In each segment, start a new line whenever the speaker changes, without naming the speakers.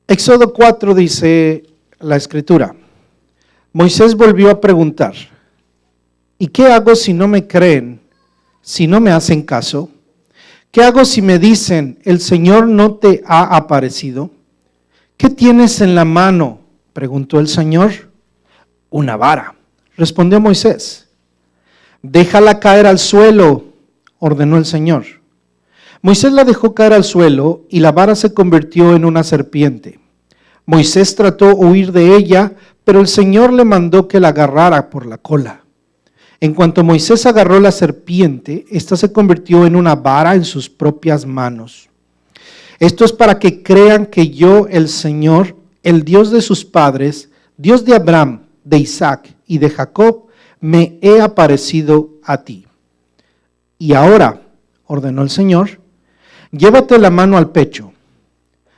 Éxodo 4 dice la escritura: Moisés volvió a preguntar, ¿y qué hago si no me creen, si no me hacen caso? ¿Qué hago si me dicen, el Señor no te ha aparecido? ¿Qué tienes en la mano?, preguntó el Señor. Una vara, respondió Moisés. Déjala caer al suelo, ordenó el Señor. Moisés la dejó caer al suelo y la vara se convirtió en una serpiente. Moisés trató de huir de ella, pero el Señor le mandó que la agarrara por la cola. En cuanto Moisés agarró la serpiente, ésta se convirtió en una vara en sus propias manos. Esto es para que crean que yo, el Señor, el Dios de sus padres, Dios de Abraham, de Isaac y de Jacob, me he aparecido a ti. Y ahora, ordenó el Señor, llévate la mano al pecho.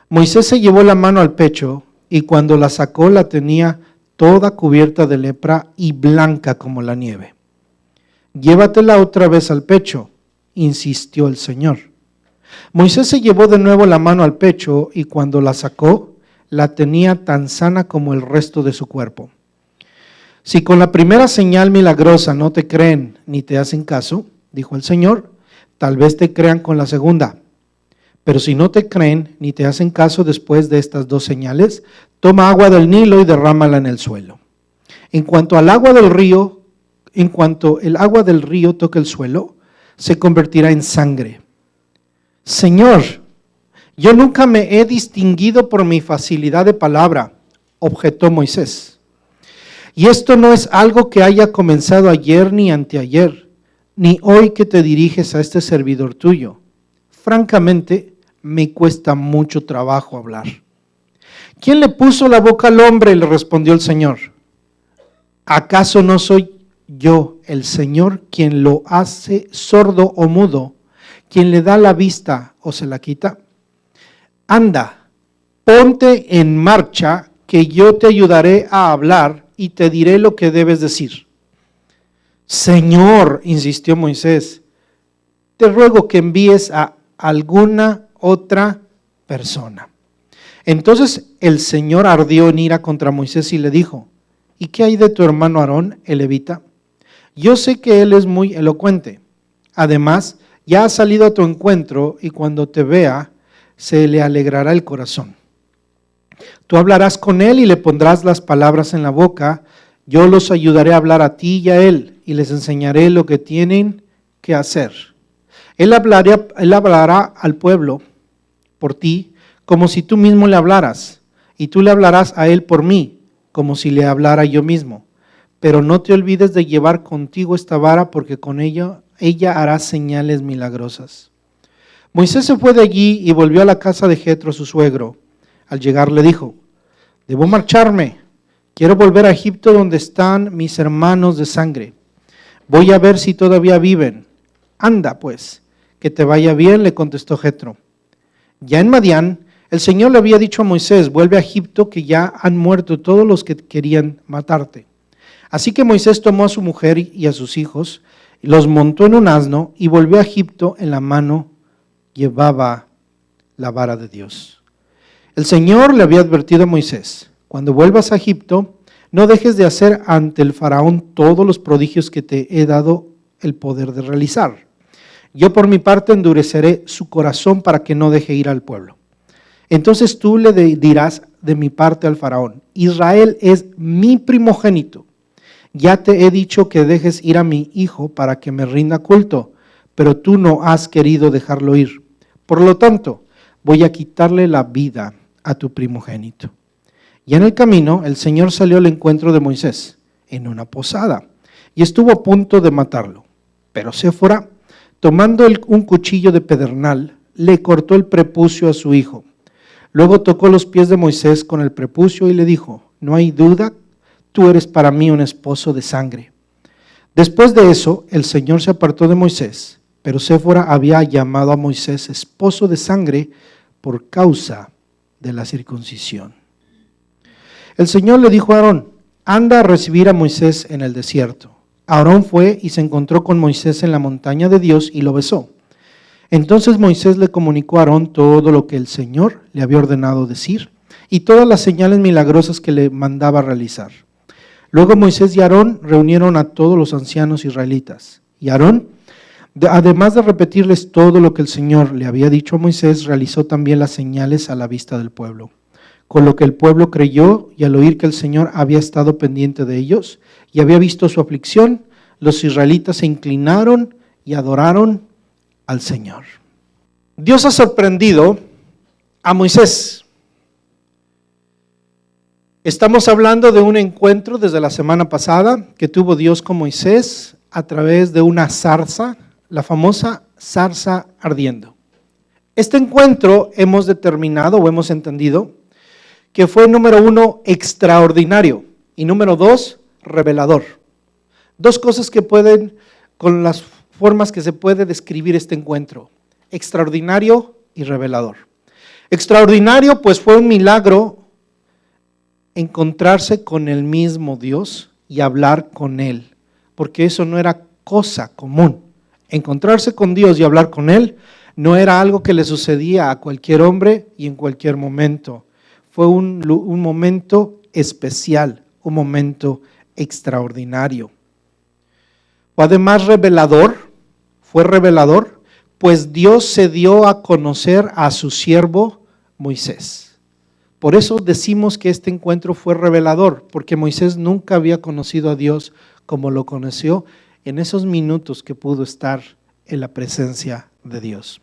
Moisés se llevó la mano al pecho y cuando la sacó la tenía toda cubierta de lepra y blanca como la nieve. Llévatela otra vez al pecho, insistió el Señor. Moisés se llevó de nuevo la mano al pecho y cuando la sacó, la tenía tan sana como el resto de su cuerpo. Si con la primera señal milagrosa no te creen ni te hacen caso, dijo el Señor, tal vez te crean con la segunda. Pero si no te creen ni te hacen caso después de estas dos señales, toma agua del Nilo y derrámala en el suelo. En cuanto el agua del río toque el suelo, se convertirá en sangre. Señor, yo nunca me he distinguido por mi facilidad de palabra, objetó Moisés. Y esto no es algo que haya comenzado ayer ni anteayer, ni hoy que te diriges a este servidor tuyo. Francamente, me cuesta mucho trabajo hablar. ¿Quién le puso la boca al hombre?, le respondió el Señor. ¿Acaso no soy yo, el Señor, quien lo hace sordo o mudo, quien le da la vista o se la quita? Anda, ponte en marcha, que yo te ayudaré a hablar y te diré lo que debes decir. Señor, insistió Moisés, te ruego que envíes a alguna otra persona. Entonces el Señor ardió en ira contra Moisés y le dijo, ¿y qué hay de tu hermano Aarón, el levita? Yo sé que él es muy elocuente. Además, ya ha salido a tu encuentro y cuando te vea, se le alegrará el corazón. Tú hablarás con él y le pondrás las palabras en la boca. Yo los ayudaré a hablar a ti y a él y les enseñaré lo que tienen que hacer. Él hablará al pueblo por ti como si tú mismo le hablaras y tú le hablarás a él por mí como si le hablara yo mismo. Pero no te olvides de llevar contigo esta vara porque con ella hará señales milagrosas. Moisés se fue de allí y volvió a la casa de Jetro, su suegro. Al llegar le dijo, debo marcharme, quiero volver a Egipto donde están mis hermanos de sangre. Voy a ver si todavía viven. Anda pues, que te vaya bien, le contestó Jetro. Ya en Madián, el Señor le había dicho a Moisés, vuelve a Egipto que ya han muerto todos los que querían matarte. Así que Moisés tomó a su mujer y a sus hijos, los montó en un asno y volvió a Egipto. En la mano llevaba la vara de Dios. El Señor le había advertido a Moisés, cuando vuelvas a Egipto, no dejes de hacer ante el faraón todos los prodigios que te he dado el poder de realizar. Yo por mi parte endureceré su corazón para que no deje ir al pueblo. Entonces tú le dirás de mi parte al faraón, Israel es mi primogénito. Ya te he dicho que dejes ir a mi hijo para que me rinda culto, pero tú no has querido dejarlo ir. Por lo tanto, voy a quitarle la vida a tu primogénito. Y en el camino el Señor salió al encuentro de Moisés en una posada y estuvo a punto de matarlo. Pero Séfora, tomando un cuchillo de pedernal, le cortó el prepucio a su hijo. Luego tocó los pies de Moisés con el prepucio y le dijo, no hay duda, tú eres para mí un esposo de sangre. Después de eso, el Señor se apartó de Moisés, pero Séfora había llamado a Moisés esposo de sangre por causa de la circuncisión. El Señor le dijo a Aarón, anda a recibir a Moisés en el desierto. Aarón fue y se encontró con Moisés en la montaña de Dios y lo besó. Entonces Moisés le comunicó a Aarón todo lo que el Señor le había ordenado decir. y todas las señales milagrosas que le mandaba realizar. Luego Moisés y Aarón reunieron a todos los ancianos israelitas. Y Aarón, además de repetirles todo lo que el Señor le había dicho a Moisés, realizó también las señales a la vista del pueblo. Con lo que el pueblo creyó, y al oír que el Señor había estado pendiente de ellos y había visto su aflicción, los israelitas se inclinaron y adoraron al Señor. Dios ha sorprendido a Moisés. Estamos hablando de un encuentro desde la semana pasada que tuvo Dios con Moisés a través de una zarza, la famosa zarza ardiendo. Este encuentro hemos determinado o hemos entendido que fue, número 1, extraordinario y número 2, revelador. Dos cosas que pueden, con las formas que se puede describir este encuentro: extraordinario y revelador. Extraordinario, pues fue un milagro encontrarse con el mismo Dios y hablar con Él, porque eso no era cosa común. Encontrarse con Dios y hablar con Él no era algo que le sucedía a cualquier hombre y en cualquier momento. Fue un momento especial, un momento extraordinario. Además fue revelador, pues Dios se dio a conocer a su siervo Moisés. Por eso decimos que este encuentro fue revelador, porque Moisés nunca había conocido a Dios como lo conoció en esos minutos que pudo estar en la presencia de Dios.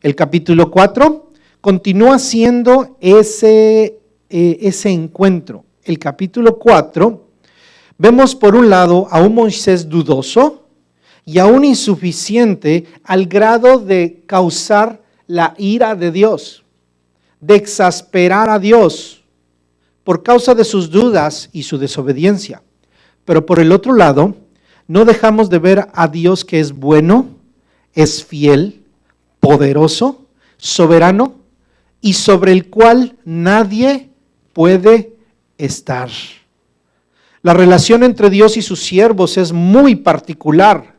El capítulo 4 continúa siendo ese encuentro. El capítulo 4, vemos por un lado a un Moisés dudoso y a un insuficiente al grado de causar la ira de Dios, de exasperar a Dios por causa de sus dudas y su desobediencia. Pero por el otro lado, no dejamos de ver a Dios que es bueno, es fiel, poderoso, soberano y sobre el cual nadie puede estar. La relación entre Dios y sus siervos es muy particular.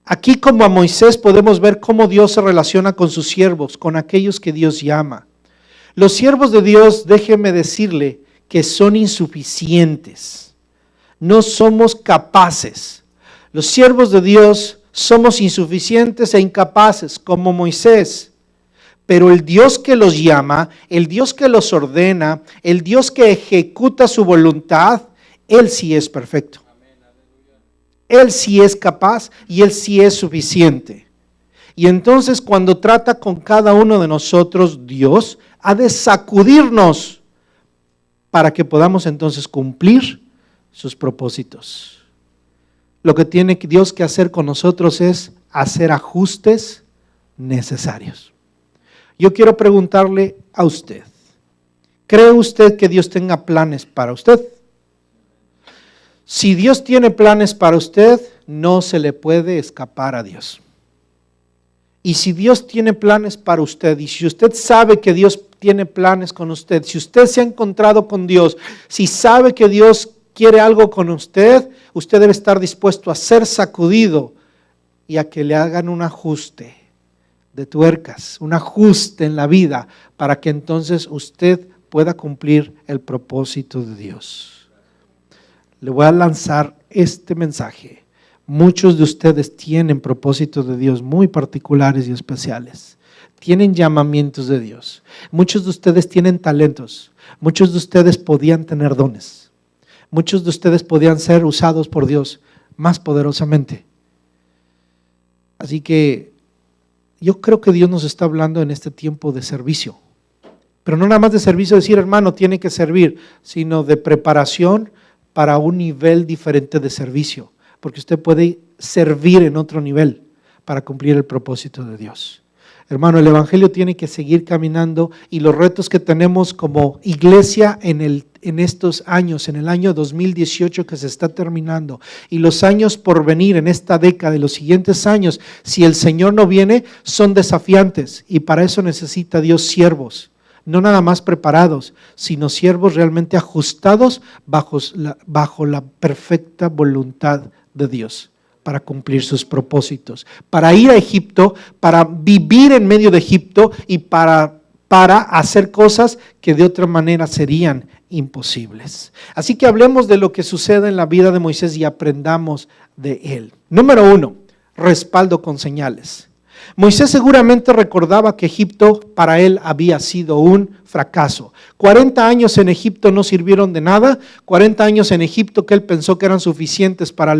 Aquí, como a Moisés, podemos ver cómo Dios se relaciona con sus siervos, con aquellos que Dios llama. Los siervos de Dios, déjeme decirle, que son insuficientes. No somos capaces. Los siervos de Dios somos insuficientes e incapaces, como Moisés. Pero el Dios que los llama, el Dios que los ordena, el Dios que ejecuta su voluntad, Él sí es perfecto. Él sí es capaz y Él sí es suficiente. Y entonces cuando trata con cada uno de nosotros, Dios ha de sacudirnos para que podamos entonces cumplir sus propósitos. Lo que tiene Dios que hacer con nosotros es hacer ajustes necesarios. Yo quiero preguntarle a usted, ¿cree usted que Dios tenga planes para usted? Si Dios tiene planes para usted, no se le puede escapar a Dios. Y si Dios tiene planes para usted, y si usted sabe que Dios tiene planes con usted, si usted se ha encontrado con Dios, si sabe que Dios quiere algo con usted, usted debe estar dispuesto a ser sacudido y a que le hagan un ajuste de tuercas, un ajuste en la vida para que entonces usted pueda cumplir el propósito de Dios. Le voy a lanzar este mensaje. Muchos de ustedes tienen propósitos de Dios muy particulares y especiales. Tienen llamamientos de Dios. Muchos de ustedes tienen talentos. Muchos de ustedes podían tener dones. Muchos de ustedes podían ser usados por Dios más poderosamente. Así que yo creo que Dios nos está hablando en este tiempo de servicio. Pero no nada más de servicio, decir hermano, tiene que servir, sino de preparación para un nivel diferente de servicio, porque usted puede servir en otro nivel para cumplir el propósito de Dios. Hermano, el Evangelio tiene que seguir caminando y los retos que tenemos como iglesia en estos años, en el año 2018 que se está terminando y los años por venir en esta década y los siguientes años, si el Señor no viene, son desafiantes y para eso necesita Dios siervos. No nada más preparados, sino siervos realmente ajustados bajo la perfecta voluntad de Dios para cumplir sus propósitos, para ir a Egipto, para vivir en medio de Egipto y para para hacer cosas que de otra manera serían imposibles. Así que hablemos de lo que sucede en la vida de Moisés y aprendamos de él. Número 1, respaldo con señales. Moisés seguramente recordaba que Egipto para él había sido un fracaso. 40 años en Egipto no sirvieron de nada. 40 años en Egipto que él pensó que eran suficientes para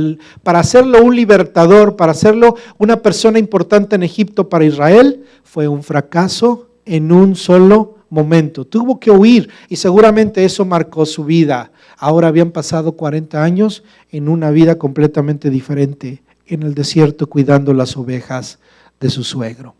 hacerlo un libertador, para hacerlo una persona importante en Egipto para Israel, fue un fracaso en un solo momento. Tuvo que huir y seguramente eso marcó su vida. Ahora habían pasado 40 años en una vida completamente diferente, en el desierto cuidando las ovejas de su suegro.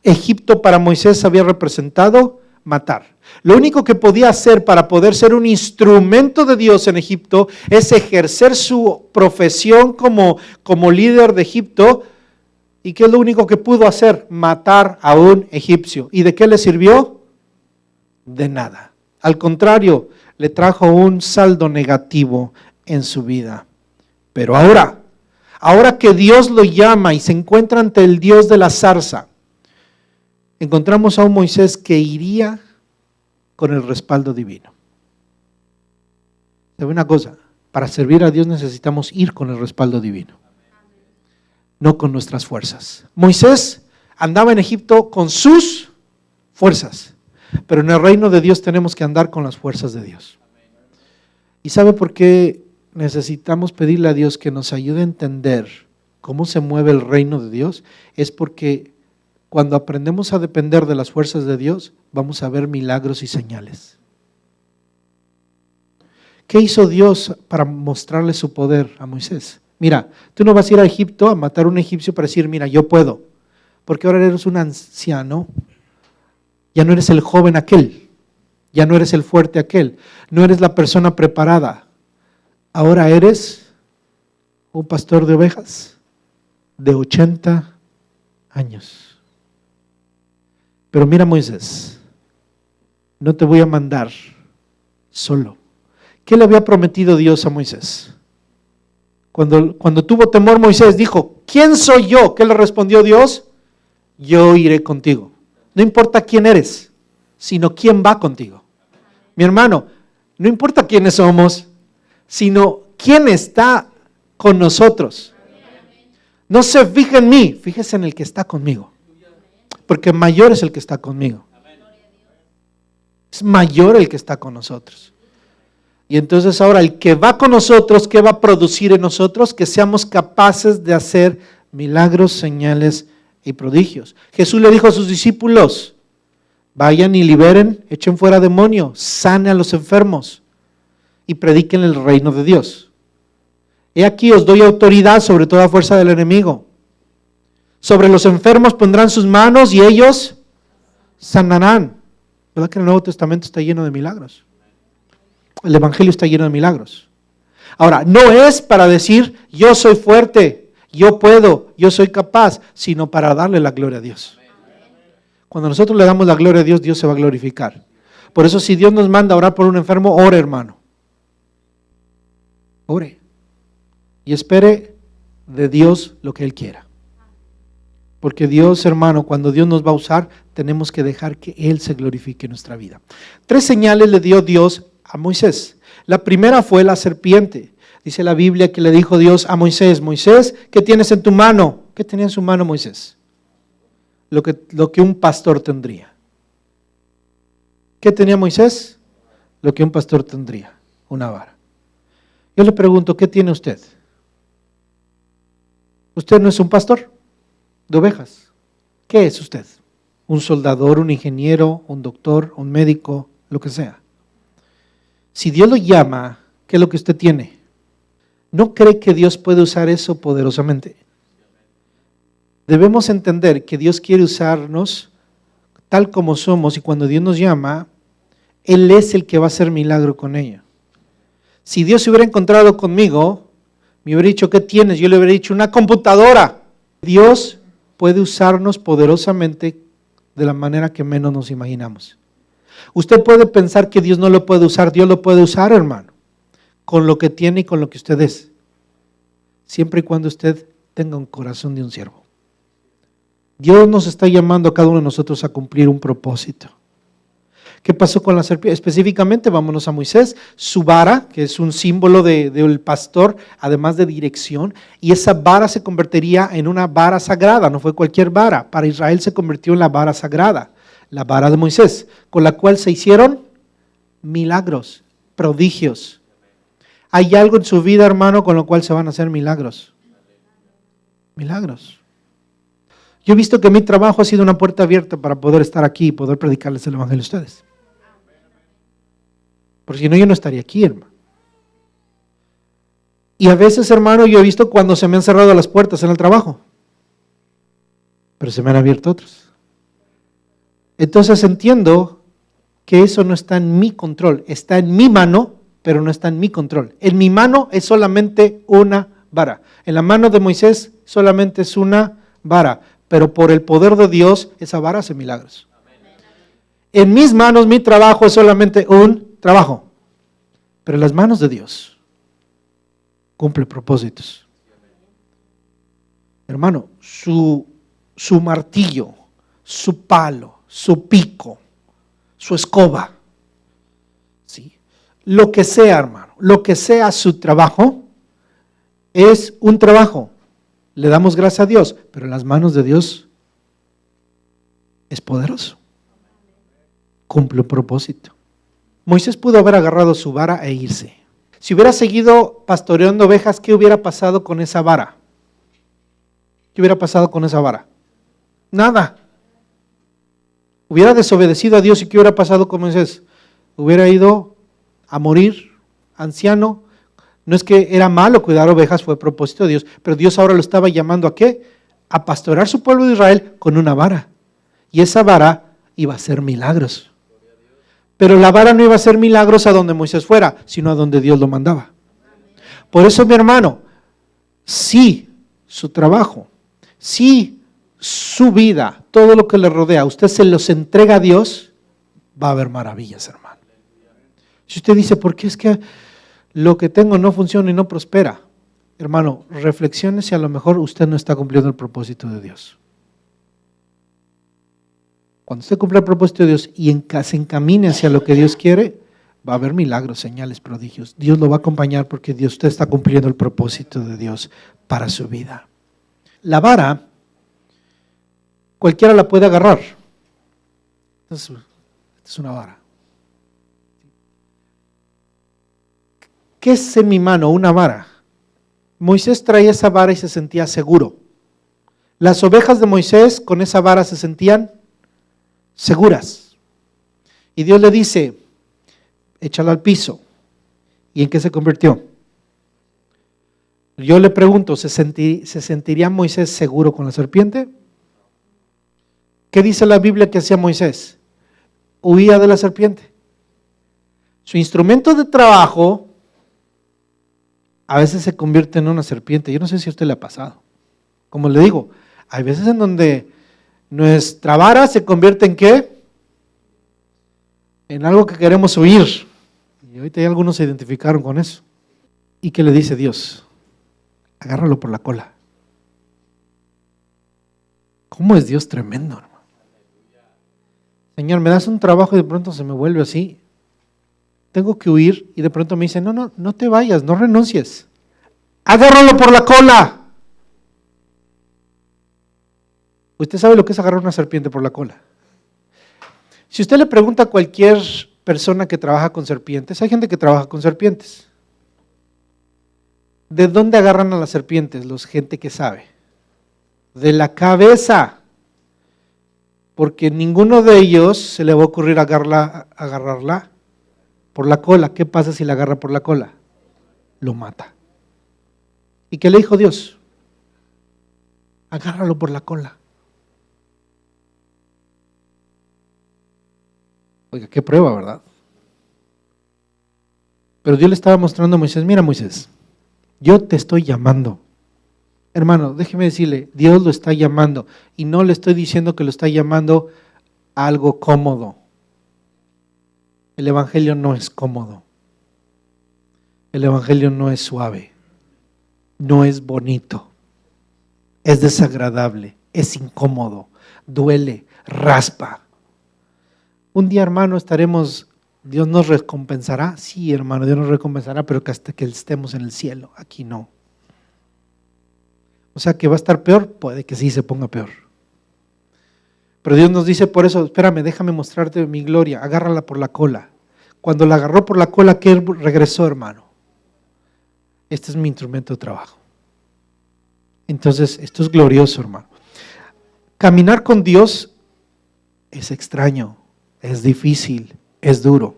Egipto para Moisés había representado matar. Lo único que podía hacer para poder ser un instrumento de Dios en Egipto es ejercer su profesión como líder de Egipto. ¿Y qué es lo único que pudo hacer? Matar a un egipcio. ¿Y de qué le sirvió? De nada. Al contrario, le trajo un saldo negativo en su vida. Pero ahora que Dios lo llama y se encuentra ante el Dios de la zarza, encontramos a un Moisés que iría con el respaldo divino. ¿Sabe una cosa? Para servir a Dios necesitamos ir con el respaldo divino, no con nuestras fuerzas. Moisés andaba en Egipto con sus fuerzas, pero en el reino de Dios tenemos que andar con las fuerzas de Dios. ¿Y sabe por qué necesitamos pedirle a Dios que nos ayude a entender cómo se mueve el reino de Dios? Es porque cuando aprendemos a depender de las fuerzas de Dios, vamos a ver milagros y señales. ¿Qué hizo Dios para mostrarle su poder a Moisés? Mira, tú no vas a ir a Egipto a matar a un egipcio para decir, mira, yo puedo, porque ahora eres un anciano, ya no eres el joven aquel, ya no eres el fuerte aquel, no eres la persona preparada, ahora eres un pastor de ovejas de 80 años. Pero mira, Moisés, no te voy a mandar solo. ¿Qué le había prometido Dios a Moisés? Cuando tuvo temor Moisés dijo, ¿quién soy yo? ¿Qué le respondió Dios? Yo iré contigo. No importa quién eres, sino quién va contigo. Mi hermano, no importa quiénes somos, sino quién está con nosotros. No se fije en mí, fíjese en el que está conmigo. Porque mayor es el que está conmigo. Es mayor el que está con nosotros. Y entonces ahora el que va con nosotros, ¿qué va a producir en nosotros? Que seamos capaces de hacer milagros, señales y prodigios. Jesús le dijo a sus discípulos, vayan y liberen, echen fuera demonios, sane a los enfermos y prediquen el reino de Dios. He aquí os doy autoridad sobre toda fuerza del enemigo. Sobre los enfermos pondrán sus manos y ellos sanarán. ¿Verdad que el Nuevo Testamento está lleno de milagros? El Evangelio está lleno de milagros. Ahora, no es para decir, yo soy fuerte, yo puedo, yo soy capaz, sino para darle la gloria a Dios. Cuando nosotros le damos la gloria a Dios, Dios se va a glorificar. Por eso, si Dios nos manda a orar por un enfermo, ore, hermano. Ore. Y espere de Dios lo que Él quiera. Porque Dios, hermano, cuando Dios nos va a usar, tenemos que dejar que Él se glorifique en nuestra vida. 3 señales le dio Dios a Moisés. La primera fue la serpiente. Dice la Biblia que le dijo Dios a Moisés, Moisés, ¿qué tienes en tu mano? ¿Qué tenía en su mano Moisés? Lo que un pastor tendría. ¿Qué tenía Moisés? Lo que un pastor tendría, una vara. Yo le pregunto, ¿qué tiene usted? ¿Usted no es un pastor de ovejas? ¿Qué es usted? ¿Un soldador, un ingeniero, un doctor, un médico, lo que sea? Si Dios lo llama, ¿qué es lo que usted tiene? ¿No cree que Dios puede usar eso poderosamente? Debemos entender que Dios quiere usarnos tal como somos y cuando Dios nos llama, Él es el que va a hacer milagro con ella. Si Dios se hubiera encontrado conmigo, me hubiera dicho, ¿qué tienes? Yo le hubiera dicho, una computadora. Dios puede usarnos poderosamente de la manera que menos nos imaginamos. Usted puede pensar que Dios no lo puede usar, Dios lo puede usar, hermano, con lo que tiene y con lo que usted es, siempre y cuando usted tenga un corazón de un siervo. Dios nos está llamando a cada uno de nosotros a cumplir un propósito. ¿Qué pasó con la serpiente? Específicamente, vámonos a Moisés, su vara, que es un símbolo del pastor, además de dirección, y esa vara se convertiría en una vara sagrada, no fue cualquier vara. Para Israel se convirtió en la vara sagrada, la vara de Moisés, con la cual se hicieron milagros, prodigios. ¿Hay algo en su vida, hermano, con lo cual se van a hacer milagros? Milagros. Yo he visto que mi trabajo ha sido una puerta abierta para poder estar aquí y poder predicarles el evangelio a ustedes. Porque si no, yo no estaría aquí, hermano. Y a veces, hermano, yo he visto cuando se me han cerrado las puertas en el trabajo, pero se me han abierto otros. Entonces entiendo que eso no está en mi control, está en mi mano, pero no está en mi control. En mi mano es solamente una vara. En la mano de Moisés solamente es una vara, pero por el poder de Dios, esa vara hace milagros. En mis manos, mi trabajo es solamente un trabajo, pero en las manos de Dios cumple propósitos. Hermano, su martillo, su palo, su pico, su escoba, ¿sí? Lo que sea, hermano, lo que sea su trabajo, es un trabajo. Le damos gracias a Dios, pero en las manos de Dios es poderoso. Cumple un propósito. Moisés pudo haber agarrado su vara e irse. Si hubiera seguido pastoreando ovejas, ¿qué hubiera pasado con esa vara? ¿Qué hubiera pasado con esa vara? Nada. Hubiera desobedecido a Dios y ¿qué hubiera pasado con Moisés? Hubiera ido a morir, anciano. No es que era malo cuidar ovejas, fue propósito de Dios, pero Dios ahora lo estaba llamando ¿a qué? A pastorear su pueblo de Israel con una vara. Y esa vara iba a hacer milagros. Pero la vara no iba a hacer milagros a donde Moisés fuera, sino a donde Dios lo mandaba. Por eso, mi hermano, si su trabajo, si su vida, todo lo que le rodea, usted se los entrega a Dios, va a haber maravillas, hermano. Si usted dice, ¿por qué es que lo que tengo no funciona y no prospera? Hermano, reflexione si a lo mejor usted no está cumpliendo el propósito de Dios. Cuando usted cumpla el propósito de Dios y se encamine hacia lo que Dios quiere, va a haber milagros, señales, prodigios. Dios lo va a acompañar porque usted está cumpliendo el propósito de Dios para su vida. La vara, cualquiera la puede agarrar. Esta es una vara. ¿Qué es en mi mano? Una vara. Moisés traía esa vara y se sentía seguro. Las ovejas de Moisés con esa vara se sentían seguras. Y Dios le dice, échala al piso. ¿Y en qué se convirtió? Yo le pregunto, ¿se sentiría Moisés seguro con la serpiente? ¿Qué dice la Biblia que hacía Moisés? Huía de la serpiente. Su instrumento de trabajo a veces se convierte en una serpiente. Yo no sé si a usted le ha pasado. Como le digo, hay veces en donde nuestra vara se convierte en ¿qué? En algo que queremos huir. Y ahorita ya algunos se identificaron con eso. ¿Y qué le dice Dios? Agárralo por la cola. ¿Cómo es Dios tremendo, hermano? Señor, me das un trabajo y de pronto se me vuelve así. Tengo que huir y de pronto me dice, no te vayas, no renuncies. Agárralo por la cola. ¿Usted sabe lo que es agarrar una serpiente por la cola? Si usted le pregunta a cualquier persona que trabaja con serpientes, hay gente que trabaja con serpientes. ¿De dónde agarran a las serpientes? Gente que sabe. De la cabeza. Porque ninguno de ellos se le va a ocurrir agarrarla por la cola. ¿Qué pasa si la agarra por la cola? Lo mata. ¿Y qué le dijo Dios? Agárralo por la cola. Oiga, qué prueba, ¿verdad? Pero Dios le estaba mostrando a Moisés, mira Moisés, yo te estoy llamando. Hermano, déjeme decirle, Dios lo está llamando y no le estoy diciendo que lo está llamando a algo cómodo. El evangelio no es cómodo. El evangelio no es suave. No es bonito. Es desagradable. es incómodo, duele, raspa. Un día, hermano, Dios nos recompensará. Sí, hermano, Dios nos recompensará, pero que hasta que estemos en el cielo, aquí no. O sea, que va a estar peor, puede que sí se ponga peor. Pero Dios nos dice por eso, espérame, déjame mostrarte mi gloria, agárrala por la cola. Cuando la agarró por la cola, ¿qué regresó, hermano? Este es mi instrumento de trabajo. Entonces, esto es glorioso, hermano. Caminar con Dios es extraño, es difícil, es duro.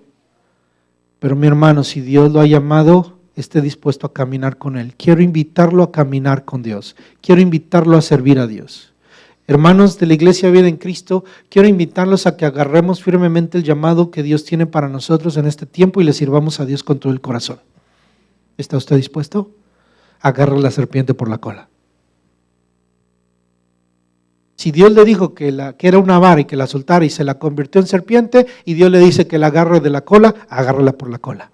Pero mi hermano, si Dios lo ha llamado, esté dispuesto a caminar con Él. Quiero invitarlo a caminar con Dios. Quiero invitarlo a servir a Dios. Hermanos de la Iglesia Vida en Cristo, quiero invitarlos a que agarremos firmemente el llamado que Dios tiene para nosotros en este tiempo y le sirvamos a Dios con todo el corazón. ¿Está usted dispuesto? Agarre la serpiente por la cola. Si Dios le dijo que era una vara y que la soltara y se la convirtió en serpiente, y Dios le dice que la agarre de la cola, agárrala por la cola.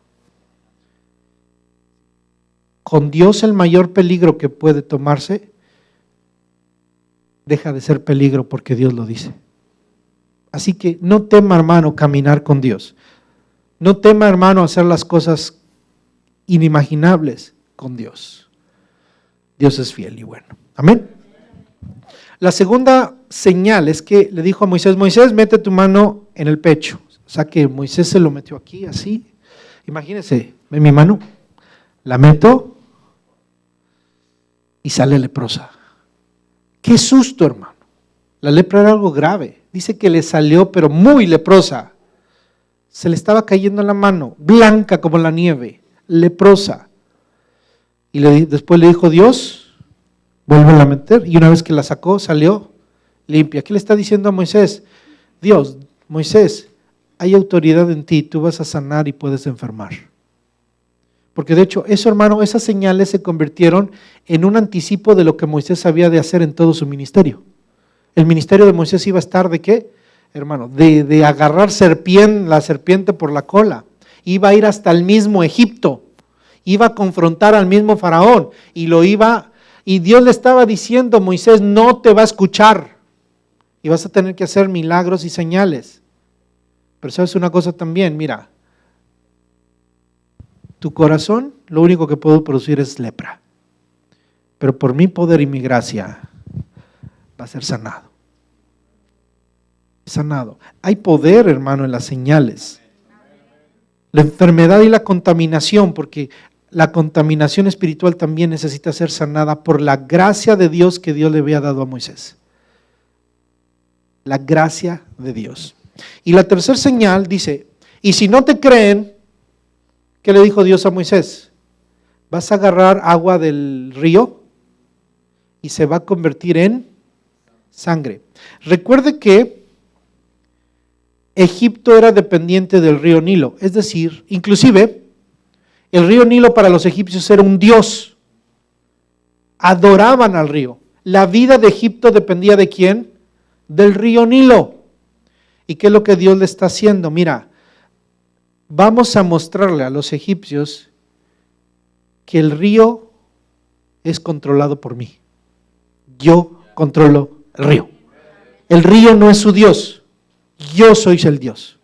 Con Dios el mayor peligro que puede tomarse deja de ser peligro porque Dios lo dice. Así que no tema, hermano, caminar con Dios. No tema, hermano, hacer las cosas inimaginables con Dios. Dios es fiel y bueno. Amén. La segunda señal es que le dijo a Moisés, Moisés, mete tu mano en el pecho. O sea que Moisés se lo metió aquí, así. Imagínense, ve mi mano, la meto y sale leprosa. ¡Qué susto, hermano! La lepra era algo grave. Dice que le salió, pero muy leprosa. Se le estaba cayendo la mano, blanca como la nieve, leprosa. Y después le dijo, Dios, vuélvela a meter. Y una vez que la sacó, salió limpia. ¿Qué le está diciendo a Moisés? Dios, Moisés, hay autoridad en ti, tú vas a sanar y puedes enfermar. Porque de hecho, eso, hermano, esas señales se convirtieron en un anticipo de lo que Moisés había de hacer en todo su ministerio. El ministerio de Moisés iba a estar ¿de qué, hermano? De agarrar la serpiente por la cola. Iba a ir hasta el mismo Egipto. Iba a confrontar al mismo faraón. Y Dios le estaba diciendo, Moisés, no te va a escuchar. Y vas a tener que hacer milagros y señales. Pero sabes una cosa también, mira. Tu corazón, lo único que puedo producir es lepra. Pero por mi poder y mi gracia va a ser sanado. Sanado. Hay poder, hermano, en las señales. La enfermedad y la contaminación, porque la contaminación espiritual también necesita ser sanada por la gracia de Dios que Dios le había dado a Moisés. La gracia de Dios. Y la tercera señal dice, y si no te creen, ¿qué le dijo Dios a Moisés? Vas a agarrar agua del río y se va a convertir en sangre. Recuerde que Egipto era dependiente del río Nilo, es decir, inclusive el río Nilo para los egipcios era un dios. Adoraban al río. La vida de Egipto dependía ¿de quién? Del río Nilo. ¿Y qué es lo que Dios le está haciendo? Mira, vamos a mostrarle a los egipcios que el río es controlado por mí. Yo controlo el río. El río no es su Dios, yo soy el Dios.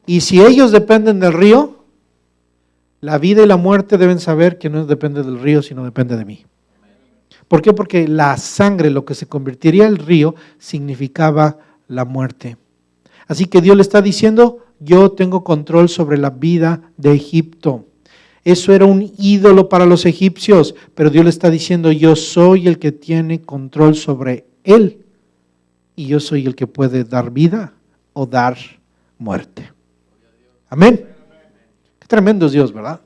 Y si ellos dependen del río, la vida y la muerte deben saber que no depende del río, sino depende de mí. ¿Por qué? Porque la sangre, lo que se convertiría en el río, significaba la muerte. Así que Dios le está diciendo, yo tengo control sobre la vida de Egipto. Eso era un ídolo para los egipcios, pero Dios le está diciendo, yo soy el que tiene control sobre él. Y yo soy el que puede dar vida o dar muerte. Amén. Qué tremendo es Dios, ¿verdad?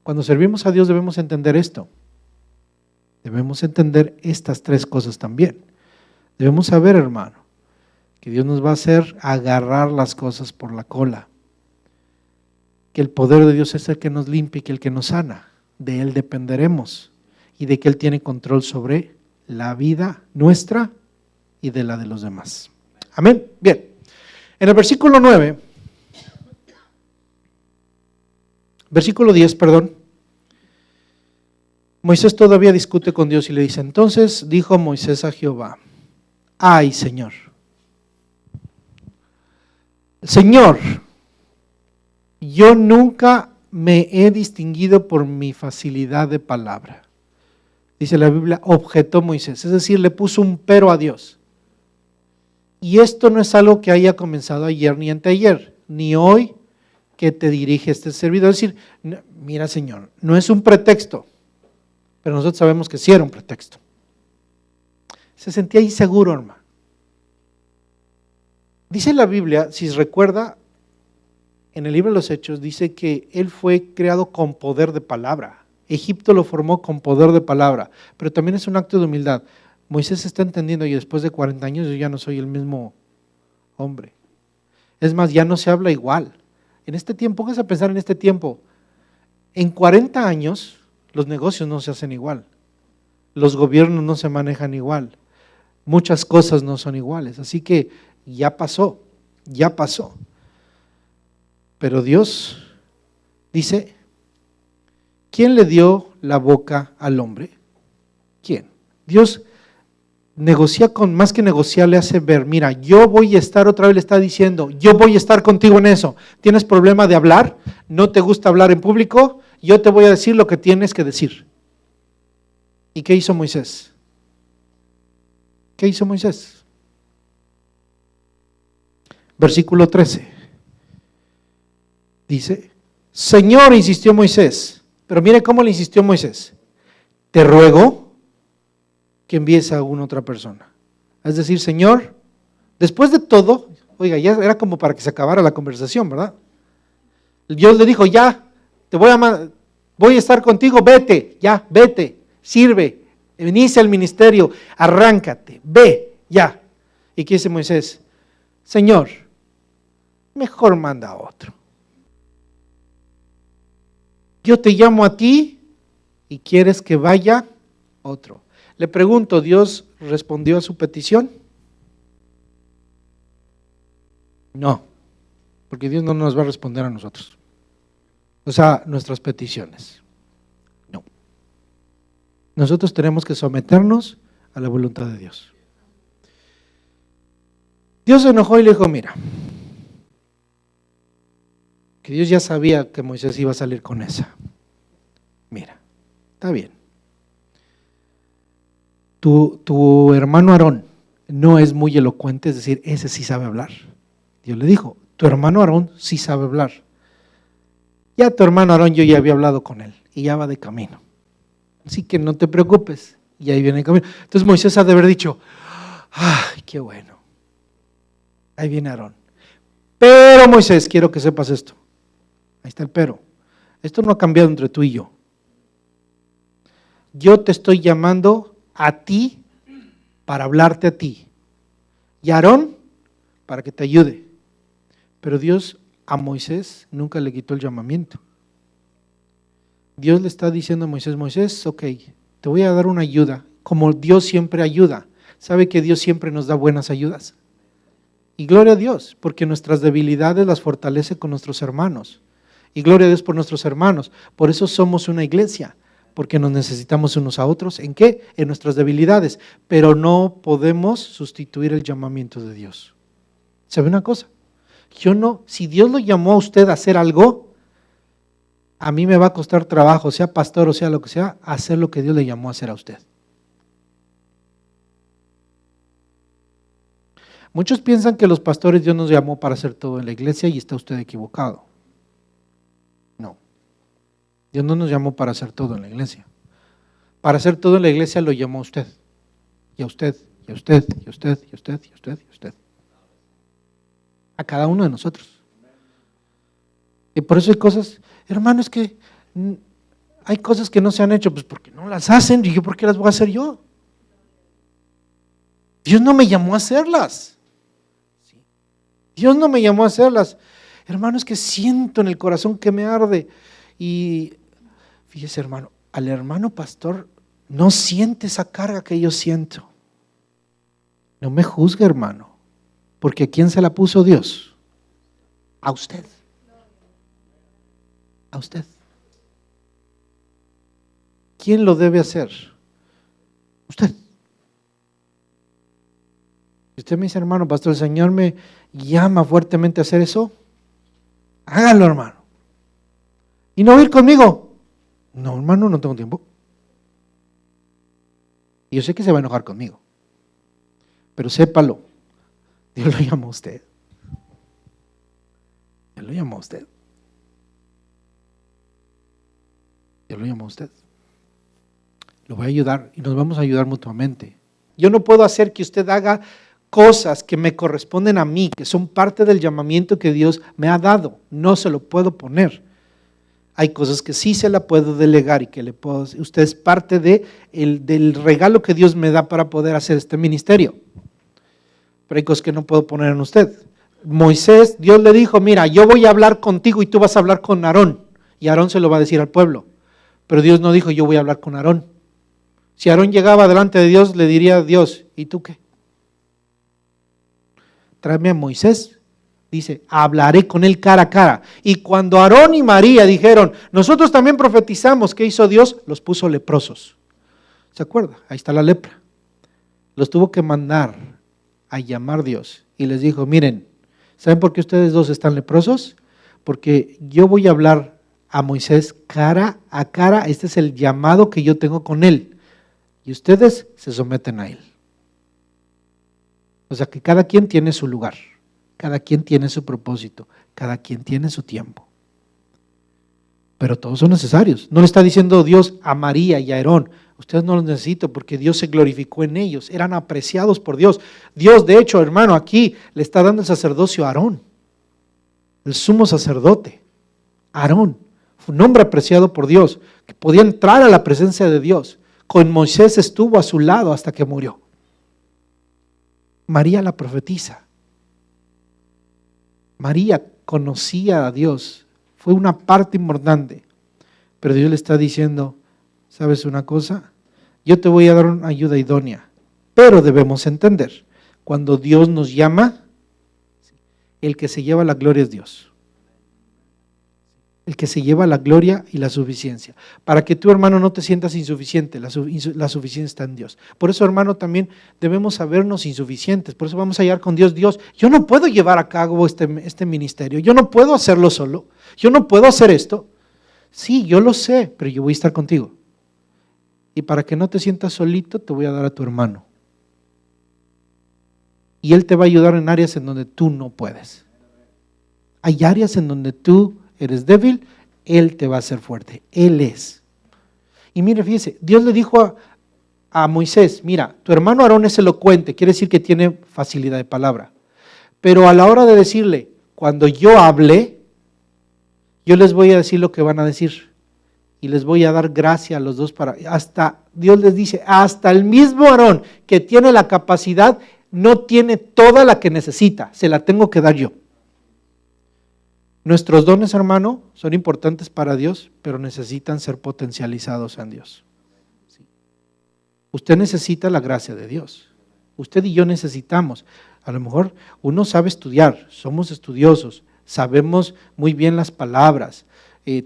Cuando servimos a Dios debemos entender esto. Debemos entender estas tres cosas también. Debemos saber, hermano, que Dios nos va a hacer agarrar las cosas por la cola. Que el poder de Dios es el que nos limpia y que el que nos sana. De Él dependeremos y de que Él tiene control sobre la vida nuestra y de la de los demás. Amén. Bien. En el versículo 10, Moisés todavía discute con Dios y le dice, entonces dijo Moisés a Jehová, ay Señor, Señor, yo nunca me he distinguido por mi facilidad de palabra. Dice la Biblia, objetó Moisés, es decir, le puso un pero a Dios. Y esto no es algo que haya comenzado ayer ni anteayer, ni hoy que te dirige este servidor. Es decir, mira Señor, no es un pretexto, pero nosotros sabemos que sí era un pretexto. Se sentía inseguro, hermano. Dice la Biblia, si recuerda, en el libro de los Hechos, dice que él fue creado con poder de palabra. Egipto lo formó con poder de palabra, pero también es un acto de humildad. Moisés está entendiendo, y después de 40 años yo ya no soy el mismo hombre. Es más, ya no se habla igual. En este tiempo, póngase a pensar en este tiempo, en 40 años los negocios no se hacen igual, los gobiernos no se manejan igual, muchas cosas no son iguales, así que ya pasó. Pero Dios dice, ¿quién le dio la boca al hombre? ¿Quién? Dios negocia más que negociar, le hace ver, mira, yo voy a estar, otra vez le está diciendo, yo voy a estar contigo en eso. ¿Tienes problema de hablar? ¿No te gusta hablar en público? Yo te voy a decir lo que tienes que decir. ¿Y qué hizo Moisés? ¿Qué hizo Moisés? Versículo 13. Dice, Señor, insistió Moisés, pero mire cómo le insistió Moisés, te ruego que envíes a alguna otra persona. Es decir, Señor, después de todo, oiga, ya era como para que se acabara la conversación, ¿verdad? Dios le dijo, ya, voy a estar contigo, vete, ya, vete, sirve, inicia el ministerio, arráncate, ve, ya. ¿Y qué dice Moisés? Señor, mejor manda a otro. Yo te llamo a ti y quieres que vaya otro. Le pregunto, ¿Dios respondió a su petición? No, porque Dios no nos va a responder a nosotros. O sea, nuestras peticiones. No. Nosotros tenemos que someternos a la voluntad de Dios. Dios se enojó y le dijo, mira, que Dios ya sabía que Moisés iba a salir con esa. Mira, está bien. Tu hermano Aarón no es muy elocuente, es decir, ese sí sabe hablar. Dios le dijo, tu hermano Aarón sí sabe hablar. Ya tu hermano Aarón, yo ya había hablado con él y ya va de camino. Así que no te preocupes, y ahí viene el camino. Entonces Moisés ha de haber dicho, ¡ay, qué bueno! Ahí viene Aarón. Pero Moisés, quiero que sepas esto. Ahí está el pero. Esto no ha cambiado entre tú y yo. Yo te estoy llamando a ti para hablarte a ti. Y a Aarón para que te ayude. Pero Dios a Moisés nunca le quitó el llamamiento. Dios le está diciendo a Moisés, Moisés, ok, te voy a dar una ayuda, como Dios siempre ayuda. ¿Sabe que Dios siempre nos da buenas ayudas? Y gloria a Dios, porque nuestras debilidades las fortalece con nuestros hermanos. Y gloria a Dios por nuestros hermanos. Por eso somos una iglesia, porque nos necesitamos unos a otros. ¿En qué? En nuestras debilidades. Pero no podemos sustituir el llamamiento de Dios. ¿Sabe una cosa? Si Dios lo llamó a usted a hacer algo, a mí me va a costar trabajo, sea pastor o sea lo que sea, hacer lo que Dios le llamó a hacer a usted. Muchos piensan que los pastores Dios nos llamó para hacer todo en la iglesia y está usted equivocado. No, Dios no nos llamó para hacer todo en la iglesia. Para hacer todo en la iglesia lo llamó a usted, y a usted, y a usted, y a usted, y a usted, y a usted, y a usted. A cada uno de nosotros. Y por eso hay cosas, hermanos, que hay cosas que no se han hecho, pues porque no las hacen, y yo ¿por qué las voy a hacer yo? Dios no me llamó a hacerlas. Dios no me llamó a hacerlas. Hermanos, que siento en el corazón que me arde. Y fíjese, hermano, al hermano pastor no siente esa carga que yo siento. No me juzgue, hermano, porque ¿a quién se la puso Dios? A usted. A usted. ¿quién lo debe hacer? Usted. Si usted me dice, hermano, pastor, el Señor me llama fuertemente a hacer eso, hágalo, hermano. ¿Y no ir conmigo? No, hermano, no tengo tiempo. Y yo sé que se va a enojar conmigo, pero sépalo, Dios lo llamó a usted. Dios lo llamó a usted. Dios lo llamó a usted. Lo voy a ayudar y nos vamos a ayudar mutuamente. Yo no puedo hacer que usted haga cosas que me corresponden a mí, que son parte del llamamiento que Dios me ha dado. No se lo puedo poner. Hay cosas que sí se la puedo delegar y que le puedo. Usted es parte del regalo que Dios me da para poder hacer este ministerio. Pero hay cosas que no puedo poner en usted. Moisés, Dios le dijo, mira, yo voy a hablar contigo y tú vas a hablar con Aarón. Y Aarón se lo va a decir al pueblo. Pero Dios no dijo, yo voy a hablar con Aarón. Si Aarón llegaba delante de Dios, le diría a Dios, ¿y tú qué? Tráeme a Moisés. Dice, hablaré con él cara a cara. Y cuando Aarón y María dijeron, nosotros también profetizamos, ¿qué hizo Dios? Los puso leprosos. ¿Se acuerda? Ahí está la lepra. Los tuvo que mandar a llamar Dios. Y les dijo, miren, ¿saben por qué ustedes dos están leprosos? Porque yo voy a hablar a Moisés cara a cara. Este es el llamado que yo tengo con él. Y ustedes se someten a él. O sea que cada quien tiene su lugar. Cada quien tiene su propósito, cada quien tiene su tiempo. Pero todos son necesarios. No le está diciendo Dios a María y a Aarón, ustedes no los necesito porque Dios se glorificó en ellos, eran apreciados por Dios. Dios, de hecho, hermano, aquí le está dando el sacerdocio a Aarón, el sumo sacerdote. Aarón, fue un hombre apreciado por Dios, que podía entrar a la presencia de Dios. Con Moisés estuvo a su lado hasta que murió. María la profetiza. María conocía a Dios, fue una parte importante, pero Dios le está diciendo, ¿sabes una cosa? Yo te voy a dar una ayuda idónea, pero debemos entender, cuando Dios nos llama, el que se lleva la gloria es Dios. El que se lleva la gloria y la suficiencia. Para que tú, hermano, no te sientas insuficiente, la suficiencia está en Dios. Por eso, hermano, también debemos sabernos insuficientes. Por eso vamos a llegar con Dios. Dios, yo no puedo llevar a cabo este ministerio. Yo no puedo hacerlo solo. Yo no puedo hacer esto. Sí, yo lo sé, pero yo voy a estar contigo. Y para que no te sientas solito, te voy a dar a tu hermano. Y él te va a ayudar en áreas en donde tú no puedes. Hay áreas en donde tú eres débil, Él te va a hacer fuerte, Él es. Y mire, fíjese, Dios le dijo a Moisés, mira, tu hermano Aarón es elocuente, quiere decir que tiene facilidad de palabra, pero a la hora de decirle, cuando yo hable, yo les voy a decir lo que van a decir, y les voy a dar gracia a los dos hasta, Dios les dice, hasta el mismo Aarón que tiene la capacidad, no tiene toda la que necesita, se la tengo que dar yo. Nuestros dones, hermano, son importantes para Dios, pero necesitan ser potencializados en Dios. Sí. Usted necesita la gracia de Dios. Usted y yo necesitamos. A lo mejor uno sabe estudiar, somos estudiosos, sabemos muy bien las palabras,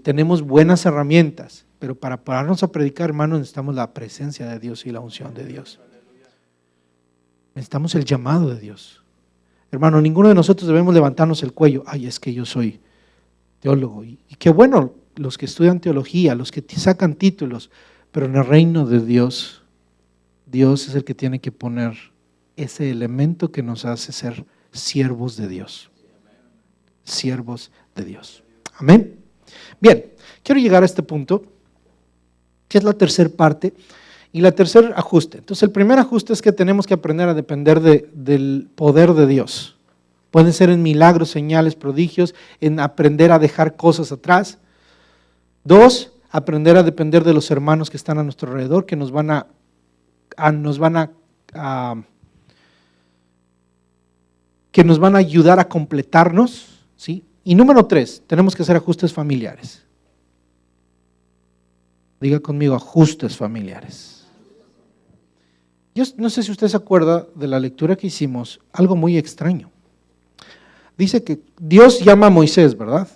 tenemos buenas herramientas, pero para pararnos a predicar, hermano, necesitamos la presencia de Dios y la unción de Dios. Necesitamos el llamado de Dios. Hermano, ninguno de nosotros debemos levantarnos el cuello. Ay, es que yo soy teólogo. Y qué bueno los que estudian teología, los que sacan títulos, pero en el reino de Dios, Dios es el que tiene que poner ese elemento que nos hace ser siervos de Dios. Siervos de Dios. Amén. Bien, quiero llegar a este punto, que es la tercera parte, y la tercer ajuste. Entonces, el primer ajuste es que tenemos que aprender a depender del poder de Dios. Pueden ser en milagros, señales, prodigios, en aprender a dejar cosas atrás. 2, aprender a depender de los hermanos que están a nuestro alrededor, que nos van a ayudar a completarnos, ¿sí? Y número 3, tenemos que hacer ajustes familiares. Diga conmigo, ajustes familiares. Yo no sé si usted se acuerda de la lectura que hicimos, algo muy extraño. Dice que Dios llama a Moisés, ¿verdad?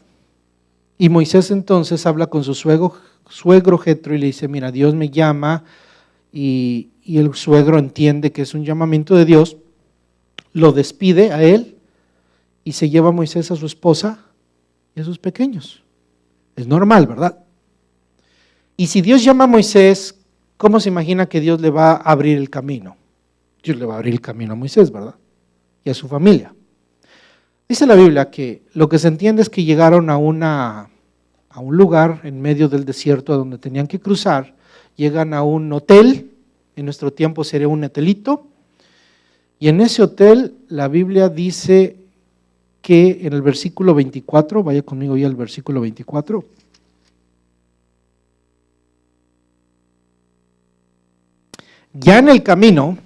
Y Moisés entonces habla con su suegro Jetro y le dice, mira, Dios me llama, y el suegro entiende que es un llamamiento de Dios, lo despide a él y se lleva a Moisés a su esposa y a sus pequeños. Es normal, ¿verdad? Y si Dios llama a Moisés, ¿cómo se imagina que Dios le va a abrir el camino? Dios le va a abrir el camino a Moisés, ¿verdad? Y a su familia. Dice la Biblia que lo que se entiende es que llegaron a un lugar en medio del desierto donde tenían que cruzar, llegan a un hotel, en nuestro tiempo sería un hotelito, y en ese hotel la Biblia dice que en el versículo 24, vaya conmigo ya al versículo 24, ya en el camino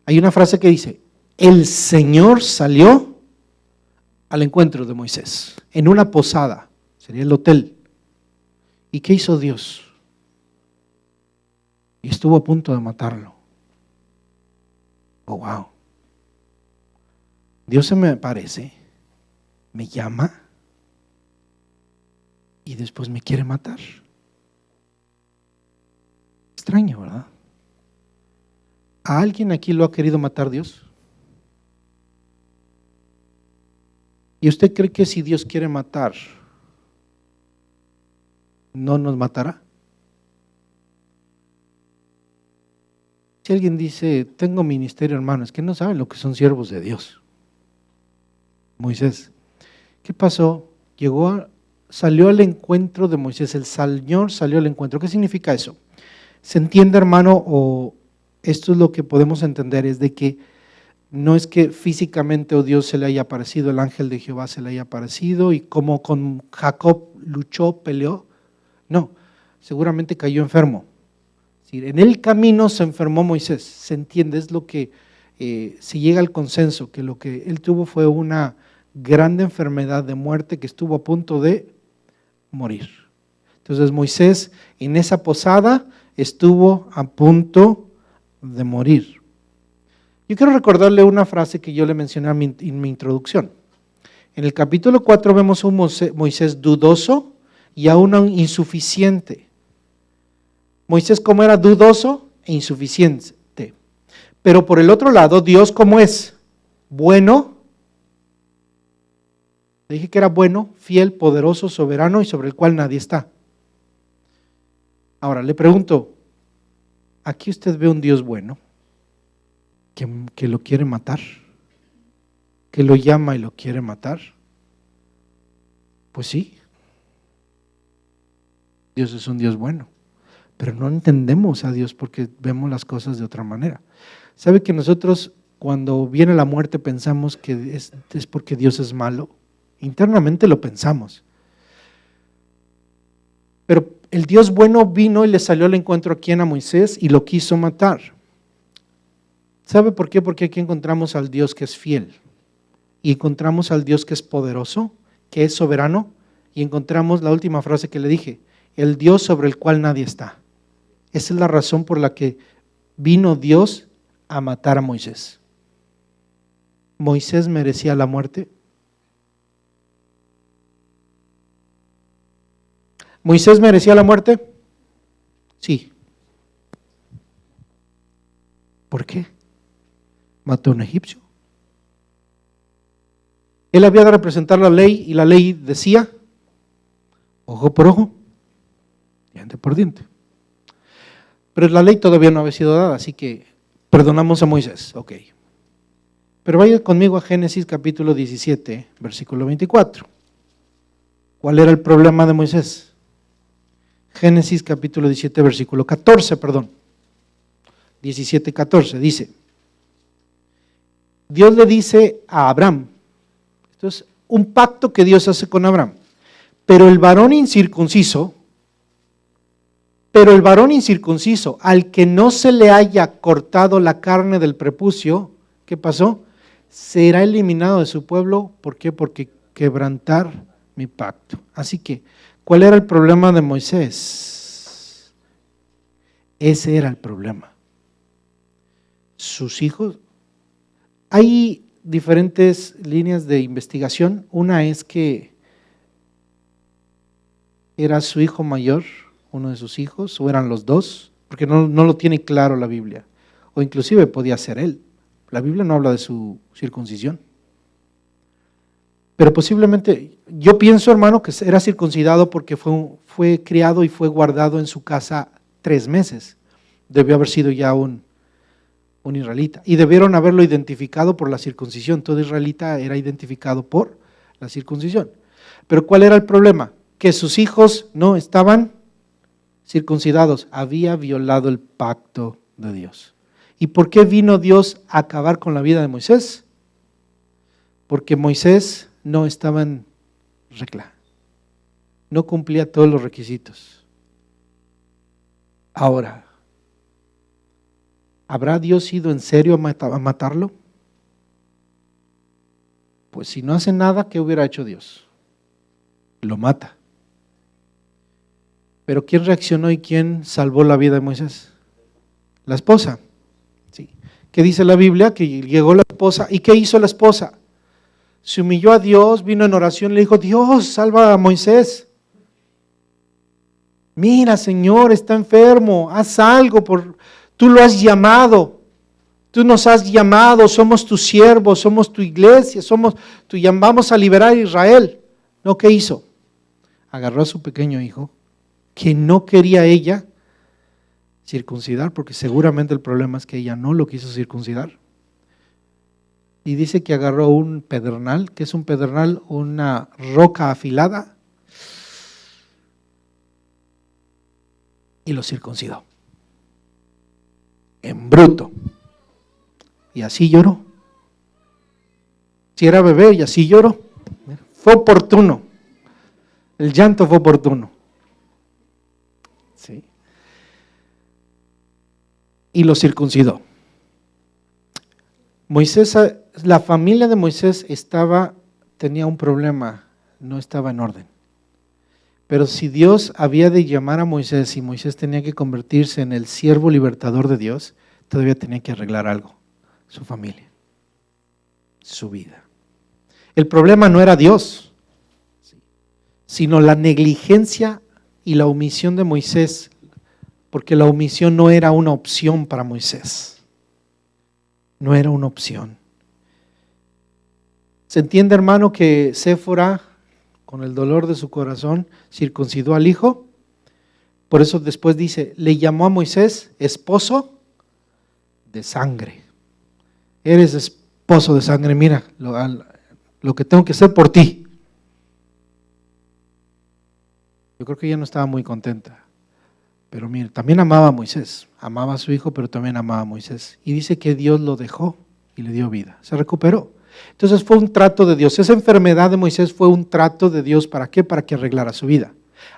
hay una frase que dice, el Señor salió al encuentro de Moisés, en una posada, sería el hotel. ¿Y qué hizo Dios? Y estuvo a punto de matarlo. Oh, wow. Dios se me aparece, me llama y después me quiere matar. Extraño, ¿verdad? ¿A alguien aquí lo ha querido matar Dios? ¿Y usted cree que si Dios quiere matar, no nos matará? Si alguien dice, tengo ministerio, hermano, es que no saben lo que son siervos de Dios. Moisés, ¿qué pasó? Salió al encuentro de Moisés, el Señor salió al encuentro. ¿Qué significa eso? ¿Se entiende, hermano? O esto es lo que podemos entender, es de que no es que físicamente o Dios se le haya aparecido, el ángel de Jehová se le haya aparecido y como con Jacob luchó, peleó. No, seguramente cayó enfermo. En el camino se enfermó Moisés, se entiende, es lo que se llega al consenso, que lo que él tuvo fue una grande enfermedad de muerte que estuvo a punto de morir. Entonces Moisés en esa posada estuvo a punto de morir. Yo quiero recordarle una frase que yo le mencioné en mi introducción. En el capítulo 4 vemos a un Moisés dudoso y a uno insuficiente. Moisés como era dudoso e insuficiente. Pero por el otro lado, Dios como es bueno, dije que era bueno, fiel, poderoso, soberano y sobre el cual nadie está. Ahora le pregunto, ¿aquí usted ve un Dios bueno que lo quiere matar? ¿Que lo llama y lo quiere matar? Pues sí, Dios es un Dios bueno. Pero no entendemos a Dios porque vemos las cosas de otra manera. ¿Sabe que nosotros cuando viene la muerte pensamos que es porque Dios es malo? Internamente lo pensamos. Pero el Dios bueno vino y le salió al encuentro aquí a Moisés y lo quiso matar. ¿Sabe por qué? Porque aquí encontramos al Dios que es fiel. Y encontramos al Dios que es poderoso, que es soberano. Y encontramos la última frase que le dije, el Dios sobre el cual nadie está. Esa es la razón por la que vino Dios a matar a Moisés. ¿Moisés merecía la muerte? ¿Moisés merecía la muerte? Sí. ¿Por qué? Mató a un egipcio. Él había de representar la ley y la ley decía, ojo por ojo, diente por diente. Pero la ley todavía no había sido dada, así que perdonamos a Moisés, ok. Pero vaya conmigo a Génesis capítulo 17, versículo 24. ¿Cuál era el problema de Moisés? Génesis capítulo 17, versículo 14, perdón. 17, 14, dice, Dios le dice a Abraham, esto es un pacto que Dios hace con Abraham, pero el varón incircunciso, al que no se le haya cortado la carne del prepucio, ¿qué pasó? Será eliminado de su pueblo. ¿Por qué? Porque quebrantar mi pacto. Así que, ¿cuál era el problema de Moisés? Ese era el problema. Sus hijos, hay diferentes líneas de investigación. Una es que ¿Era su hijo mayor, uno de sus hijos, o eran los dos? Porque no lo tiene claro la Biblia. O inclusive podía ser él. La Biblia no habla de su circuncisión. Pero posiblemente, yo pienso, hermano, que era circuncidado porque fue criado y fue guardado en su casa 3 meses. Debió haber sido ya un israelita. Y debieron haberlo identificado por la circuncisión. Todo israelita era identificado por la circuncisión. Pero ¿cuál era el problema? Que sus hijos no estaban circuncidados. Había violado el pacto de Dios. ¿Y por qué vino Dios a acabar con la vida de Moisés? Porque Moisés no estaba en regla. No cumplía todos los requisitos. Ahora, ¿habrá Dios ido en serio a matarlo? Pues si no hace nada, ¿qué hubiera hecho Dios? Lo mata. Pero ¿quién reaccionó y quién salvó la vida de Moisés? La esposa. Sí. ¿Qué dice la Biblia? Que llegó la esposa. ¿Y qué hizo la esposa? Se humilló a Dios, vino en oración, le dijo: Dios, salva a Moisés. Mira, Señor, está enfermo, haz algo, tú lo has llamado, tú nos has llamado, somos tus siervos, somos tu iglesia, vamos a liberar a Israel. No, ¿qué hizo? Agarró a su pequeño hijo, que no quería ella circuncidar, porque seguramente el problema es que ella no lo quiso circuncidar. Y dice que agarró un pedernal. ¿Qué es un pedernal? Una roca afilada, y lo circuncidó en bruto. Y así lloró. Si era bebé, y así lloró. Fue oportuno. El llanto fue oportuno. ¿Sí? Y lo circuncidó. Moisés, la familia de Moisés tenía un problema, no estaba en orden. Pero si Dios había de llamar a Moisés y Moisés tenía que convertirse en el siervo libertador de Dios, todavía tenía que arreglar algo, su familia, su vida. El problema no era Dios, sino la negligencia y la omisión de Moisés, porque la omisión no era una opción para Moisés. No era una opción. ¿Se entiende, hermano, que Séfora, con el dolor de su corazón, circuncidó al hijo? Por eso después dice, le llamó a Moisés esposo de sangre. Eres esposo de sangre, mira lo que tengo que hacer por ti. Yo creo que ella no estaba muy contenta. Pero mire, también amaba a Moisés, amaba a su hijo, pero también amaba a Moisés. Y dice que Dios lo dejó y le dio vida, se recuperó. Entonces fue un trato de Dios. Esa enfermedad de Moisés fue un trato de Dios. ¿Para qué? Para que arreglara su vida.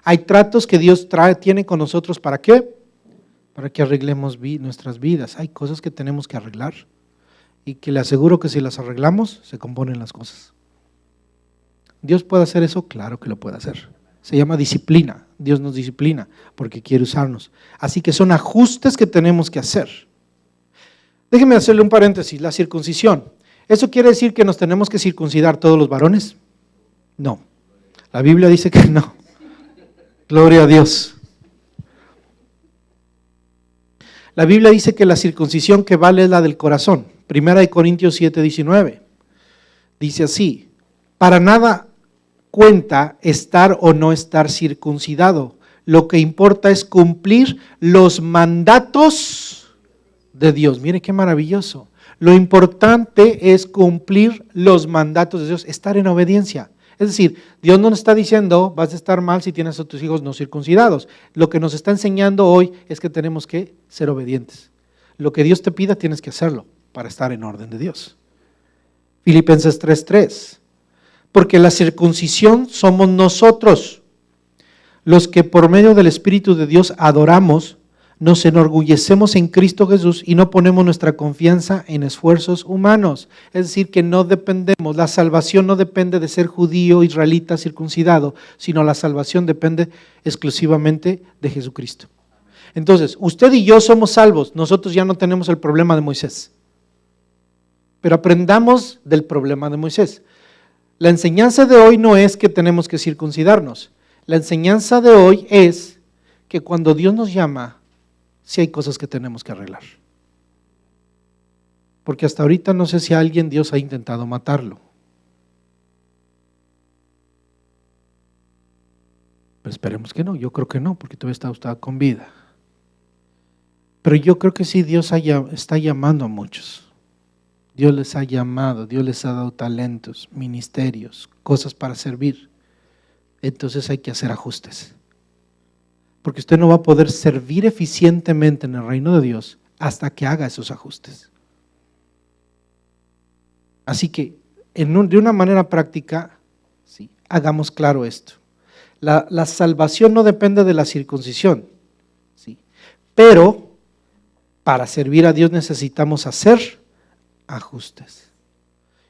Hay tratos que Dios tiene con nosotros. ¿Para qué? Para que arreglemos nuestras vidas. Hay cosas que tenemos que arreglar y que le aseguro que si las arreglamos, se componen las cosas. ¿Dios puede hacer eso? Claro que lo puede hacer. Se llama disciplina. Dios nos disciplina porque quiere usarnos. Así que son ajustes que tenemos que hacer. Déjenme hacerle un paréntesis, la circuncisión. ¿Eso quiere decir que nos tenemos que circuncidar todos los varones? No. La Biblia dice que no. Gloria a Dios. La Biblia dice que la circuncisión que vale es la del corazón. 1 Corintios 7:19. Dice así: para nada cuenta estar o no estar circuncidado. Lo que importa es cumplir los mandatos de Dios. Mire qué maravilloso. Lo importante es cumplir los mandatos de Dios, estar en obediencia. Es decir, Dios no nos está diciendo vas a estar mal si tienes a tus hijos no circuncidados. Lo que nos está enseñando hoy es que tenemos que ser obedientes. Lo que Dios te pida tienes que hacerlo para estar en orden de Dios. Filipenses 3:3. Porque la circuncisión somos nosotros, los que por medio del Espíritu de Dios adoramos, nos enorgullecemos en Cristo Jesús y no ponemos nuestra confianza en esfuerzos humanos. Es decir, que no dependemos, la salvación no depende de ser judío, israelita, circuncidado, sino la salvación depende exclusivamente de Jesucristo. Entonces, usted y yo somos salvos, nosotros ya no tenemos el problema de Moisés. Pero aprendamos del problema de Moisés. La enseñanza de hoy no es que tenemos que circuncidarnos. La enseñanza de hoy es que cuando Dios nos llama, sí hay cosas que tenemos que arreglar. Porque hasta ahorita no sé si a alguien Dios ha intentado matarlo. Pero esperemos que no, yo creo que no, porque todavía está usted con vida. Pero yo creo que sí, Dios está llamando a muchos. Dios les ha llamado, Dios les ha dado talentos, ministerios, cosas para servir. Entonces hay que hacer ajustes. Porque usted no va a poder servir eficientemente en el reino de Dios hasta que haga esos ajustes. Así que, de una manera práctica, ¿sí?, hagamos claro esto. La salvación no depende de la circuncisión, ¿sí?, pero para servir a Dios necesitamos hacer ajustes.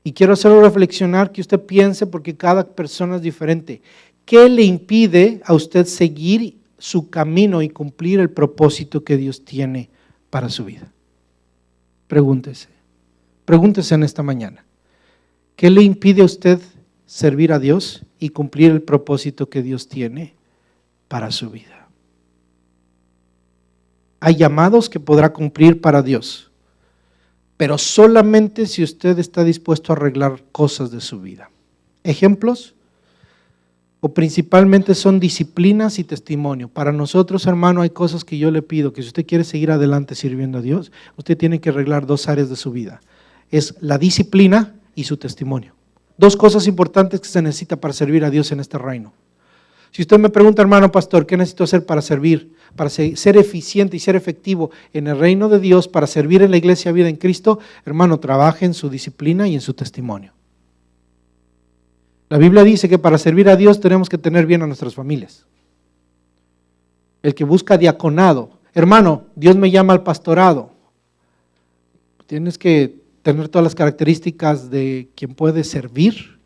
Y quiero hacerlo reflexionar, que usted piense, porque cada persona es diferente. ¿Qué le impide a usted seguir su camino y cumplir el propósito que Dios tiene para su vida? Pregúntese en esta mañana. ¿Qué le impide a usted servir a Dios y cumplir el propósito que Dios tiene para su vida? Hay llamados que podrá cumplir para Dios, pero solamente si usted está dispuesto a arreglar cosas de su vida. Ejemplos, o principalmente son disciplinas y testimonio. Para nosotros, hermano, hay cosas que yo le pido, que si usted quiere seguir adelante sirviendo a Dios, usted tiene que arreglar dos áreas de su vida. Es la disciplina y su testimonio. Dos cosas importantes que se necesita para servir a Dios en este reino. Si usted me pregunta, hermano pastor, ¿qué necesito hacer para servir, para ser eficiente y ser efectivo en el reino de Dios, para servir en la iglesia Vida en Cristo? Hermano, trabaje en su disciplina y en su testimonio. La Biblia dice que para servir a Dios tenemos que tener bien a nuestras familias. El que busca diaconado, hermano, Dios me llama al pastorado. Tienes que tener todas las características de quien puede servir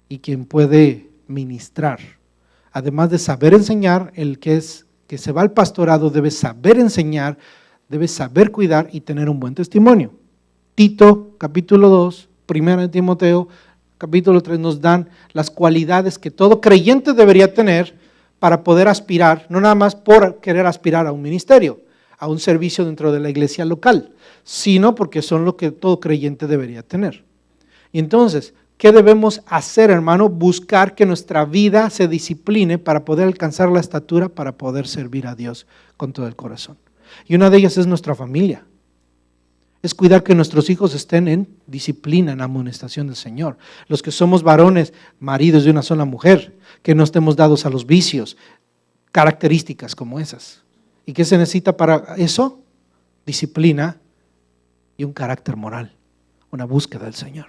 y quien puede ministrar. Además de saber enseñar, el que se va al pastorado debe saber enseñar, debe saber cuidar y tener un buen testimonio. Tito, capítulo 2, 1 Timoteo, capítulo 3, nos dan las cualidades que todo creyente debería tener para poder aspirar, no nada más por querer aspirar a un ministerio, a un servicio dentro de la iglesia local, sino porque son lo que todo creyente debería tener. Y entonces, ¿qué debemos hacer, hermano? Buscar que nuestra vida se discipline para poder alcanzar la estatura, para poder servir a Dios con todo el corazón. Y una de ellas es nuestra familia. Es cuidar que nuestros hijos estén en disciplina, en amonestación del Señor. Los que somos varones, maridos de una sola mujer, que no estemos dados a los vicios, características como esas. ¿Y qué se necesita para eso? Disciplina y un carácter moral, una búsqueda del Señor.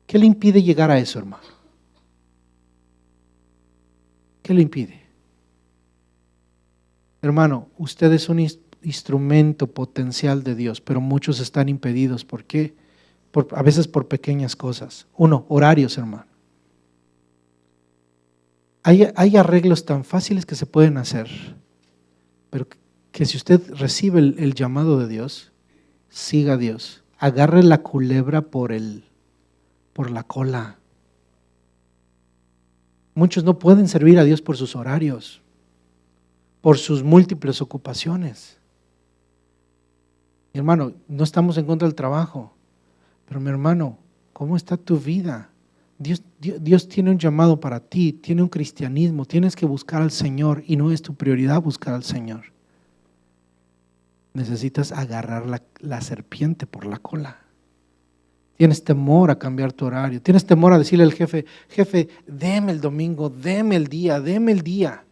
¿Qué le impide llegar a eso, hermano? ¿Qué le impide? Hermano, usted es un instrumento potencial de Dios, pero muchos están impedidos. ¿Por qué? A veces por pequeñas cosas. Uno, horarios, hermano. Hay arreglos tan fáciles que se pueden hacer, pero que si usted recibe el llamado de Dios, siga a Dios. Agarre la culebra por la cola. Muchos no pueden servir a Dios por sus horarios, por sus múltiples ocupaciones. Mi hermano, no estamos en contra del trabajo, pero mi hermano, ¿cómo está tu vida? Dios tiene un llamado para ti, tiene un cristianismo, tienes que buscar al Señor y no es tu prioridad buscar al Señor. Necesitas agarrar la serpiente por la cola. Tienes temor a cambiar tu horario, tienes temor a decirle al jefe, deme el domingo, deme el día,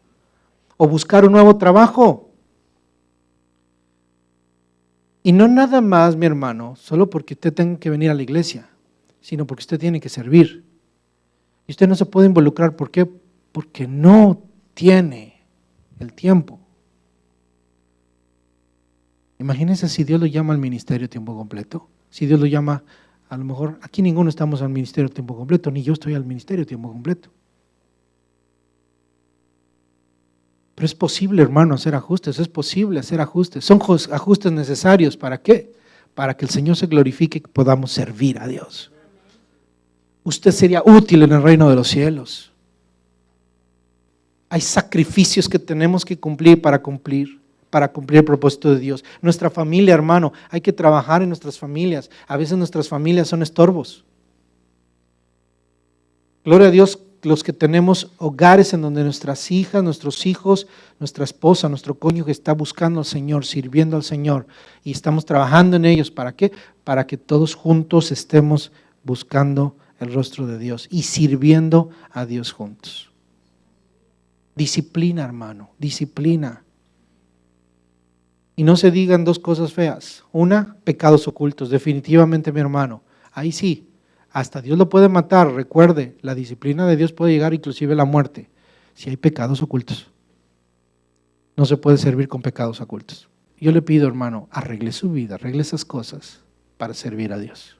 o buscar un nuevo trabajo. Y no nada más, mi hermano, solo porque usted tenga que venir a la iglesia, sino porque usted tiene que servir. Y usted no se puede involucrar, ¿por qué? Porque no tiene el tiempo. Imagínense si Dios lo llama al ministerio a tiempo completo, si Dios lo llama, a lo mejor aquí ninguno estamos al ministerio a tiempo completo, ni yo estoy al ministerio a tiempo completo. Pero es posible, hermano, hacer ajustes, es posible hacer ajustes. Son ajustes necesarios, ¿para qué? Para que el Señor se glorifique y que podamos servir a Dios. Usted sería útil en el reino de los cielos. Hay sacrificios que tenemos que cumplir para cumplir el propósito de Dios. Nuestra familia, hermano, hay que trabajar en nuestras familias. A veces nuestras familias son estorbos. Gloria a Dios, los que tenemos hogares en donde nuestras hijas, nuestros hijos, nuestra esposa, nuestro cónyuge está buscando al Señor, sirviendo al Señor, y estamos trabajando en ellos. ¿Para qué? Para que todos juntos estemos buscando el rostro de Dios y sirviendo a Dios juntos. Disciplina, hermano, disciplina. Y no se digan dos cosas feas. Una, pecados ocultos. Definitivamente, mi hermano, ahí sí, hasta Dios lo puede matar. Recuerde, la disciplina de Dios puede llegar inclusive a la muerte. Si hay pecados ocultos, no se puede servir con pecados ocultos. Yo le pido, hermano, arregle su vida, arregle esas cosas para servir a Dios.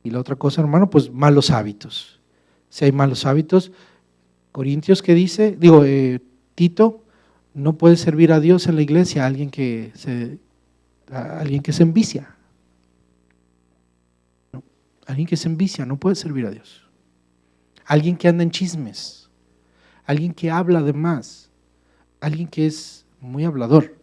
Y la otra cosa, hermano, pues malos hábitos. Si hay malos hábitos, Corintios, ¿qué dice? Tito, no puede servir a Dios en la iglesia a alguien que se envicia. No, alguien que se envicia no puede servir a Dios. Alguien que anda en chismes, alguien que habla de más, alguien que es muy hablador,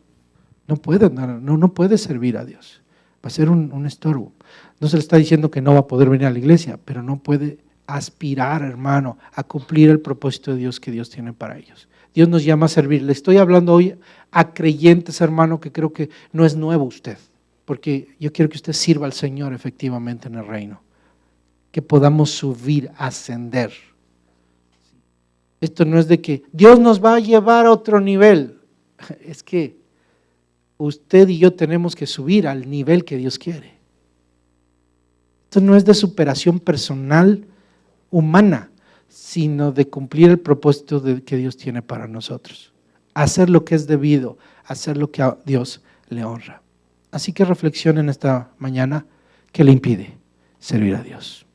no puede servir a Dios. Va a ser un estorbo. No se le está diciendo que no va a poder venir a la iglesia, pero no puede aspirar, hermano, a cumplir el propósito de Dios que Dios tiene para ellos. Dios nos llama a servir. Le estoy hablando hoy a creyentes, hermano, que creo que no es nuevo usted, porque yo quiero que usted sirva al Señor efectivamente en el reino, que podamos subir, ascender. Esto no es de que Dios nos va a llevar a otro nivel, es que usted y yo tenemos que subir al nivel que Dios quiere. Esto no es de superación personal humana, sino de cumplir el propósito que Dios tiene para nosotros. Hacer lo que es debido, hacer lo que a Dios le honra. Así que reflexionen esta mañana, ¿qué le impide servir a Dios?